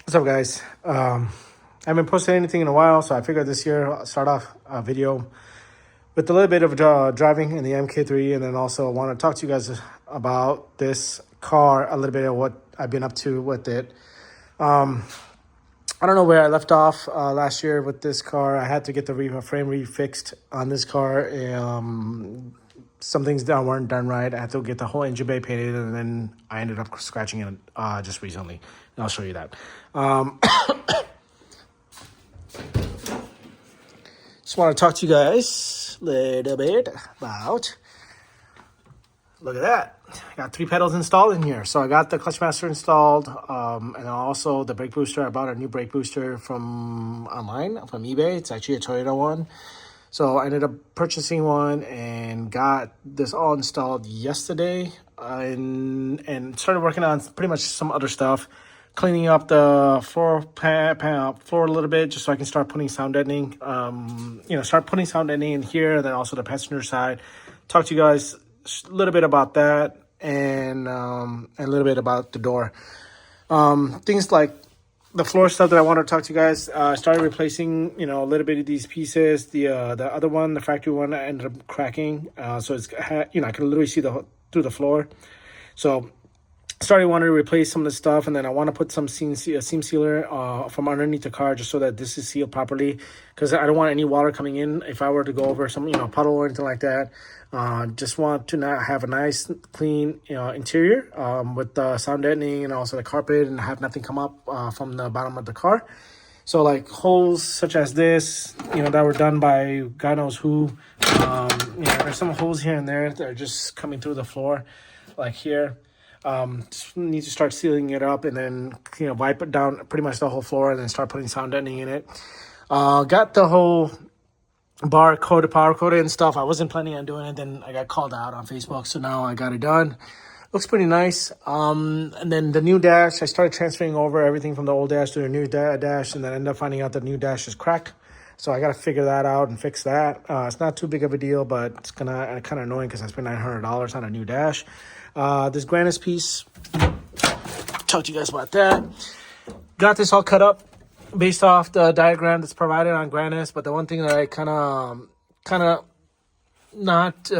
What's up, guys? I haven't posted anything in a while, so I figured this year I'll start off a video with a little bit of driving in the MK3, and then also want to talk to you guys about this car, a little bit of what I've been up to with it. I don't know where I left off last year with this car. I had to get the frame refixed on this car. Some things that weren't done right. I had to get the whole engine bay painted, and then I ended up scratching it just recently. And I'll show you that. Just want to talk to you guys a little bit about. Look at that. I got 3 pedals installed in here. So I got the clutch master installed, and also the brake booster. I bought a new brake booster from online, from eBay. It's actually a Toyota one. So I ended up purchasing one and got this all installed yesterday, and started working on pretty much some other stuff, cleaning up the floor a little bit, just so I can start putting sound deadening. Start putting sound deadening in here, and then also the passenger side. Talk to you guys a little bit about that, and a little bit about the door. Things like the floor stuff that I want to talk to you guys. Started replacing, a little bit of these pieces. The other one, the factory one, I ended up cracking. So it's, I can literally see through the floor. So started wanting to replace some of the stuff, and then I want to put some seam sealer from underneath the car, just so that this is sealed properly, because I don't want any water coming in if I were to go over some puddle or anything like that. Just want to not have a nice clean interior with the sound deadening and also the carpet, and have nothing come up from the bottom of the car. So like holes such as this, that were done by God knows who. There's some holes here and there that are just coming through the floor, like here. Just need to start sealing it up, and then wipe it down pretty much the whole floor, and then start putting sound deadening in it. Got the whole power coated and stuff. I wasn't planning on doing it, then I got called out on Facebook, so now I got it done. Looks pretty nice. And then the new dash, I started transferring over everything from the old dash to the new dash, and then ended up finding out the new dash is cracked. So I got to figure that out and fix that. It's not too big of a deal, but it's kind of annoying because I spent $900 on a new dash. This Grannis piece, talk to you guys about that. Got this all cut up based off the diagram that's provided on Grannis, but the one thing that I kind of not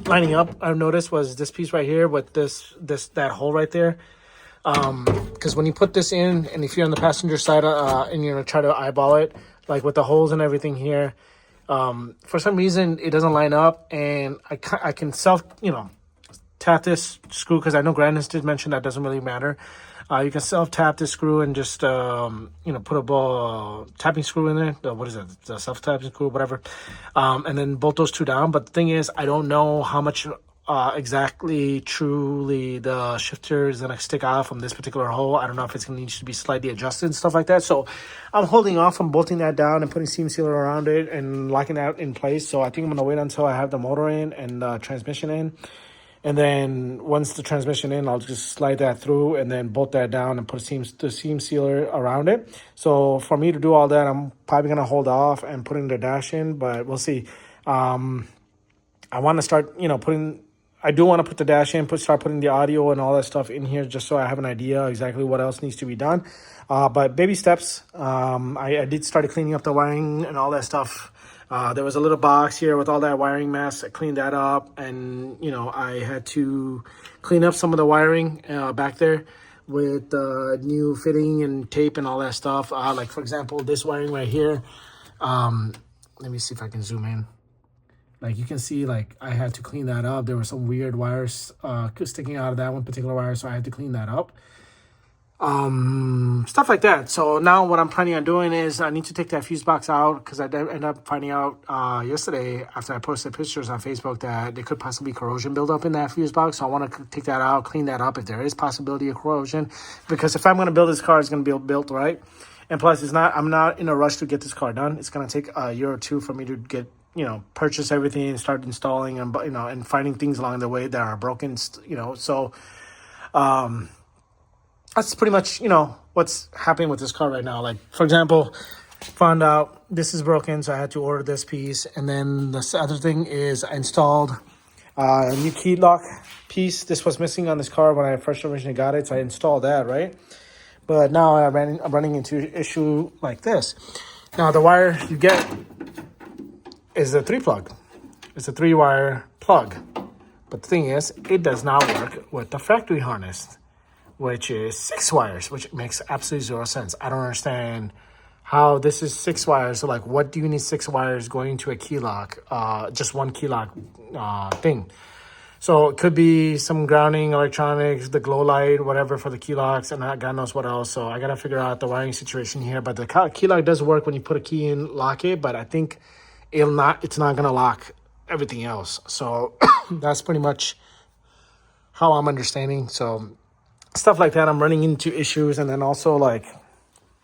lining up, I've noticed, was this piece right here with that hole right there. Because when you put this in, and if you're on the passenger side and try to eyeball it, like with the holes and everything here, for some reason it doesn't line up, and I can tap this screw, because I know Grannis did mention that doesn't really matter. You can self-tap this screw and just, put a tapping screw in there. What is it? The self-tapping screw, whatever. And then bolt those two down. But the thing is, I don't know how much exactly truly the shifter is going to stick out from this particular hole. I don't know if it's going to need to be slightly adjusted and stuff like that. So I'm holding off on bolting that down and putting seam sealer around it and locking that in place. So I think I'm going to wait until I have the motor in and the transmission in. And then once the transmission in, I'll just slide that through and then bolt that down and put the seam sealer around it. So for me to do all that, I'm probably going to hold off and putting the dash in, but we'll see. I want to start, I do want to put the dash in, start putting the audio and all that stuff in here, just so I have an idea exactly what else needs to be done. But baby steps. I did start cleaning up the wiring and all that stuff. There was a little box here with all that wiring mess. I cleaned that up, and I had to clean up some of the wiring back there with new fitting and tape and all that stuff. Like for example, this wiring right here. Let me see if I can zoom in. Like you can see, like I had to clean that up. There were some weird wires sticking out of that one particular wire, so I had to clean that up. Stuff like that. So now what I'm planning on doing is I need to take that fuse box out, because I ended up finding out yesterday after I posted pictures on Facebook that there could possibly be corrosion buildup in that fuse box. So I want to take that out, clean that up if there is possibility of corrosion, because if I'm going to build this car, it's going to be built right. And plus, I'm not in a rush to get this car done. It's going to take a year or two for me to get, purchase everything and start installing and, and finding things along the way that are broken, so, that's pretty much, what's happening with this car right now. Like, for example, found out this is broken, so I had to order this piece. And then the other thing is I installed a new key lock piece. This was missing on this car when I first originally got it, so I installed that, right? But now I'm running into an issue like this. Now the wire you get is a 3-plug. It's a 3-wire plug. But the thing is, it does not work with the factory harness, which is 6 wires, which makes absolutely 0 sense. I don't understand how this is 6 wires. So like, what do you need 6 wires going to a key lock? Just one key lock thing. So it could be some grounding electronics, the glow light, whatever for the key locks, and God knows what else. So I got to figure out the wiring situation here. But the key lock does work when you put a key in, lock it, but I think it's not going to lock everything else. So that's pretty much how I'm understanding. So stuff like that, I'm running into issues. And then also like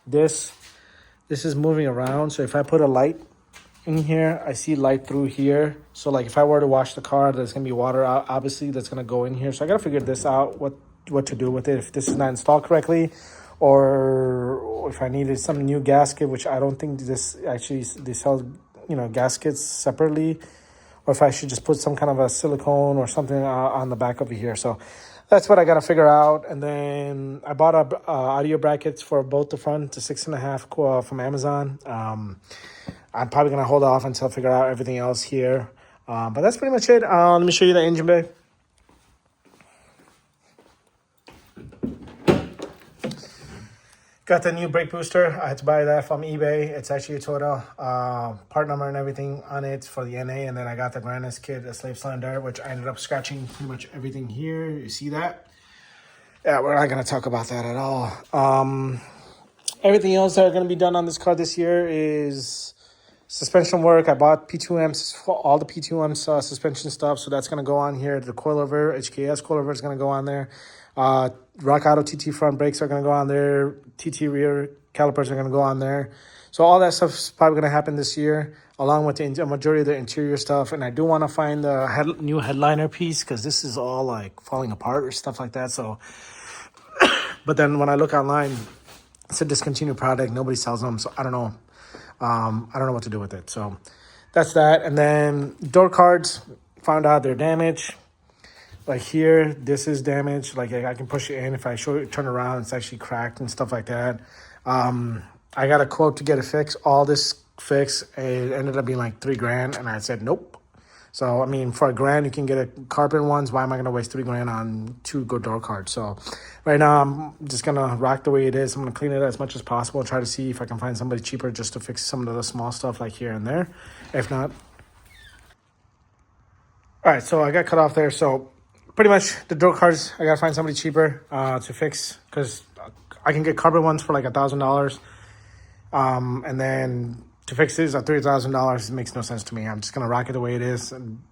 this is moving around. So if I put a light in here, I see light through here. So like if I were to wash the car, there's gonna be water obviously that's gonna go in here. So I gotta figure this out, what to do with it, if this is not installed correctly, or if I needed some new gasket, which I don't think this actually, they sell, you know, gaskets separately, or if I should just put some kind of a silicone or something on the back over here. So that's what I got to figure out. And then I bought audio brackets for both the front, the 6.5 from Amazon. I'm probably going to hold off until I figure out everything else here. But that's pretty much it. Let me show you the engine bay. Got the new brake booster. I had to buy that from eBay. It's actually a Toyota part number and everything on it for the NA. And then I got the Grandest kit, a slave cylinder, which I ended up scratching pretty much everything here. You see that? Yeah, we're not going to talk about that at all. Everything else that are going to be done on this car this year is suspension work. I bought P2Ms for all the P2M suspension stuff. So that's going to go on here. The coilover, HKS coilover is going to go on there. Rock Auto TT front brakes are going to go on there. TT rear calipers are going to go on there. So all that stuff is probably going to happen this year, along with the majority of the interior stuff. And I do want to find the new headliner piece, because this is all like falling apart or stuff like that. So, but then when I look online, it's a discontinued product. Nobody sells them. So I don't know. I don't know what to do with it. So that's that. And then door cards, found out they're damaged. Like here, this is damaged. Like I can push it in. If I turn around, it's actually cracked and stuff like that. I got a quote to get it fixed. All this fixed, it ended up being like $3,000, and I said nope. So I mean, for $1,000 you can get a carbon ones. Why am I gonna waste $3,000 on 2 good door cards? So right now I'm just gonna rock the way it is. I'm gonna clean it as much as possible. Try to see if I can find somebody cheaper just to fix some of the small stuff like here and there. If not, all right. So I got cut off there. So pretty much the door cards, I gotta find somebody cheaper to fix, because I can get carbon ones for like $1,000, and then to fix this at $3,000, it makes no sense to me. I'm just gonna rock it the way it is, and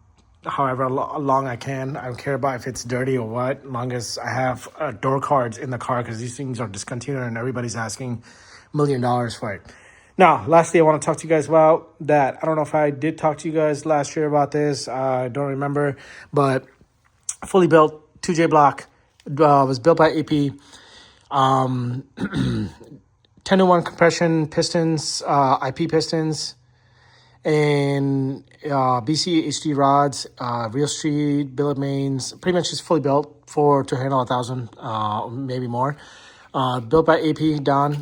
however long I can. I don't care about if it's dirty or what, as long as I have door cards in the car, because these things are discontinued and everybody's asking $1 million for it. Now, lastly, I want to talk to you guys about that. I don't know if I did talk to you guys last year about this. I don't remember, but fully built 2J block, was built by AP. 10-to-1 compression pistons, IP pistons, and BC HD rods, real street, billet mains. Pretty much just fully built to handle 1,000, maybe more. Built by AP Don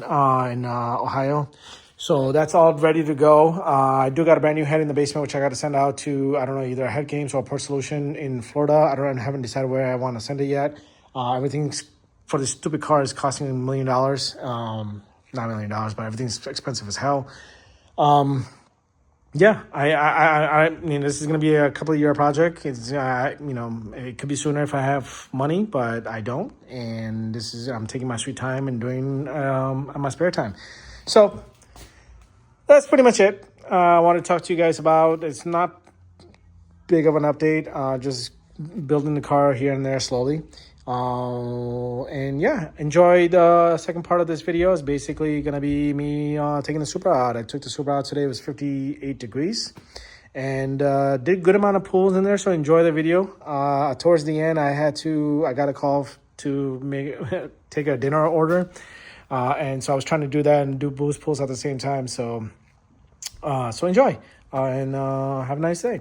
in Ohio. So that's all ready to go. I do got a brand new head in the basement, which I got to send out to, I don't know, either Head Games or Port Solution in Florida. I haven't decided where I want to send it yet. Everything's for this stupid car is costing $1 million. Not $1 million, but everything's expensive as hell. Yeah, I mean, this is going to be a couple of year project. It's, it could be sooner if I have money, but I don't. And I'm taking my sweet time and doing on my spare time. So that's pretty much it. I want to talk to you guys about, it's not big of an update, just building the car here and there slowly. And yeah, enjoy the second part of this video. Is basically going to be me taking the Supra out. I took the Supra out today. It was 58 degrees. And did a good amount of pulls in there, so enjoy the video. Towards the end, I got a call to take a dinner order. And so I was trying to do that and do boost pulls at the same time. So enjoy and have a nice day.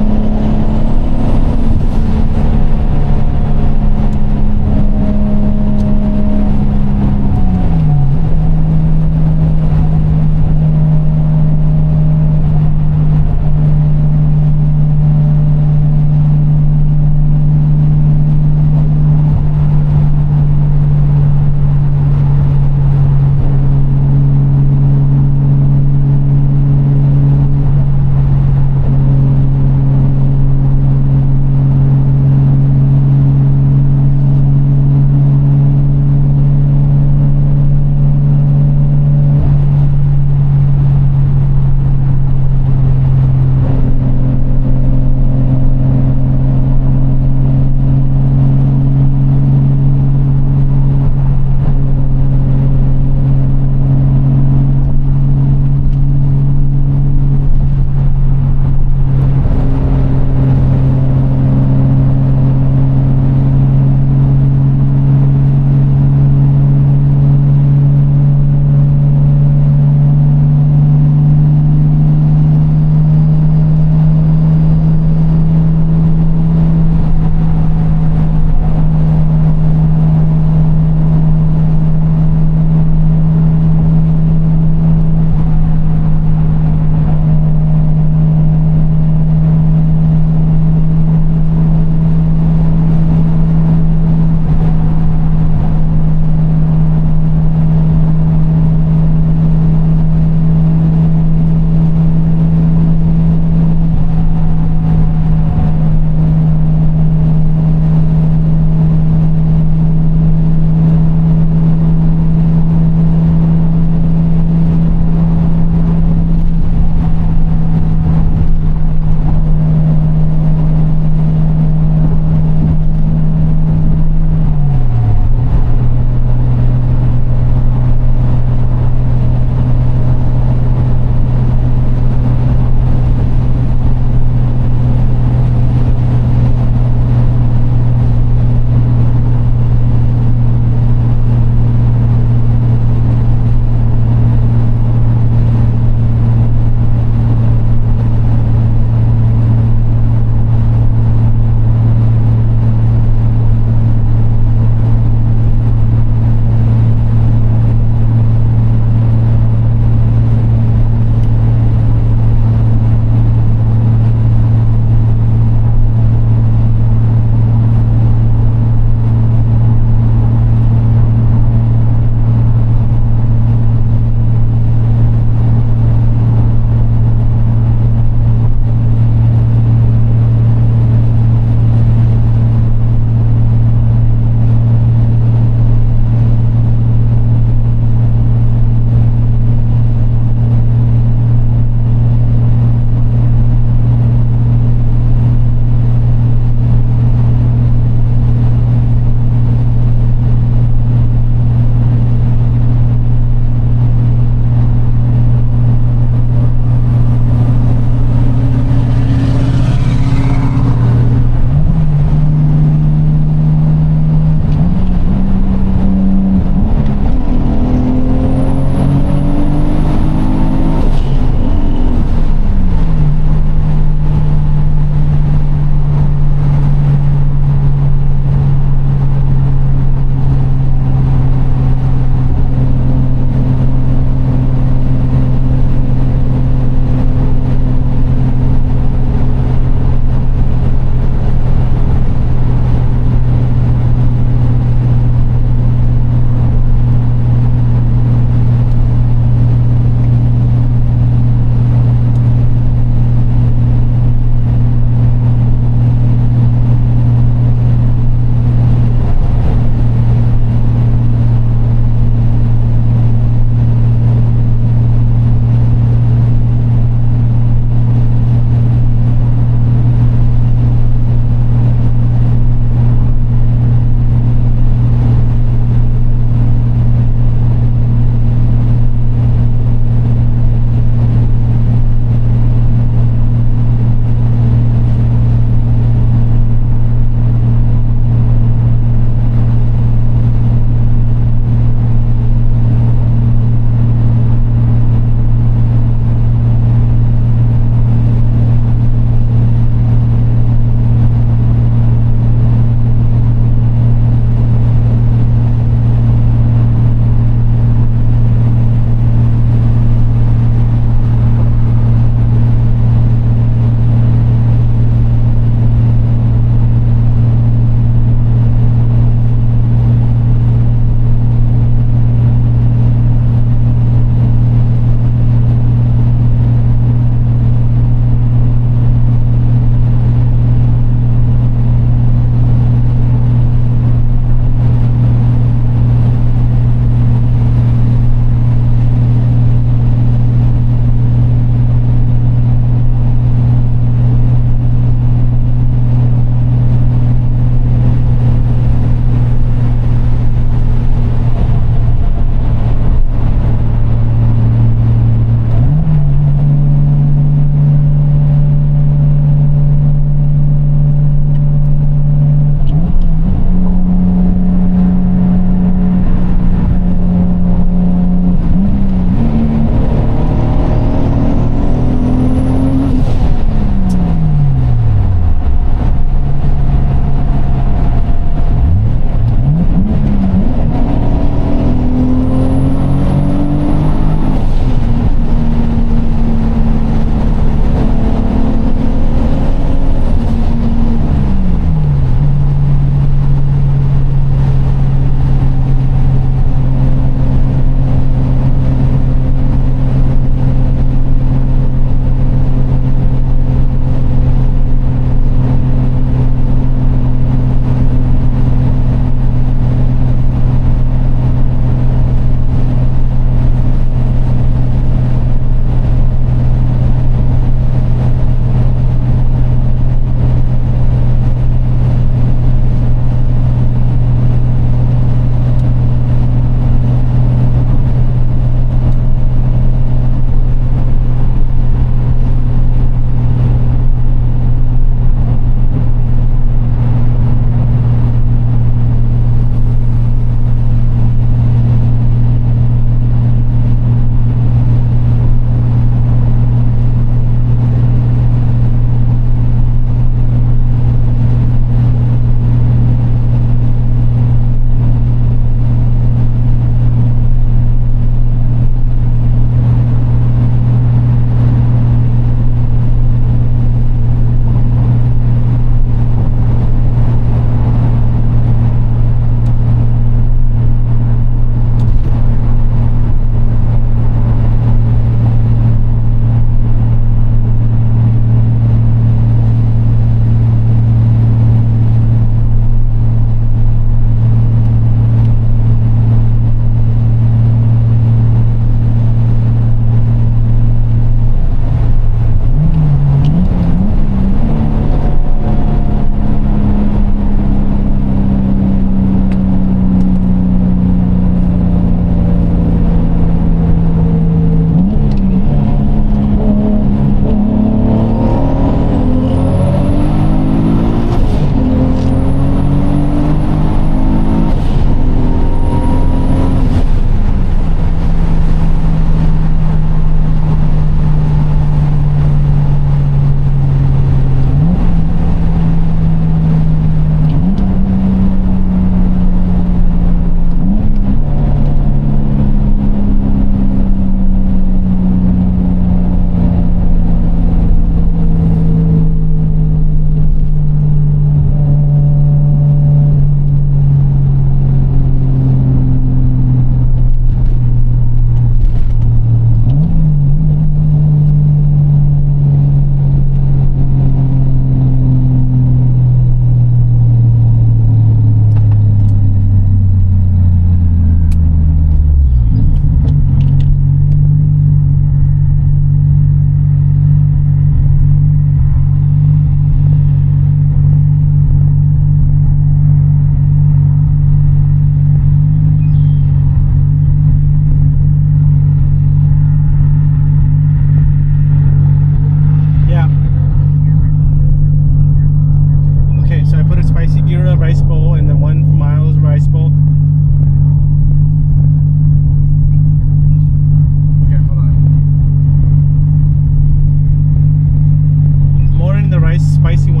spicy one.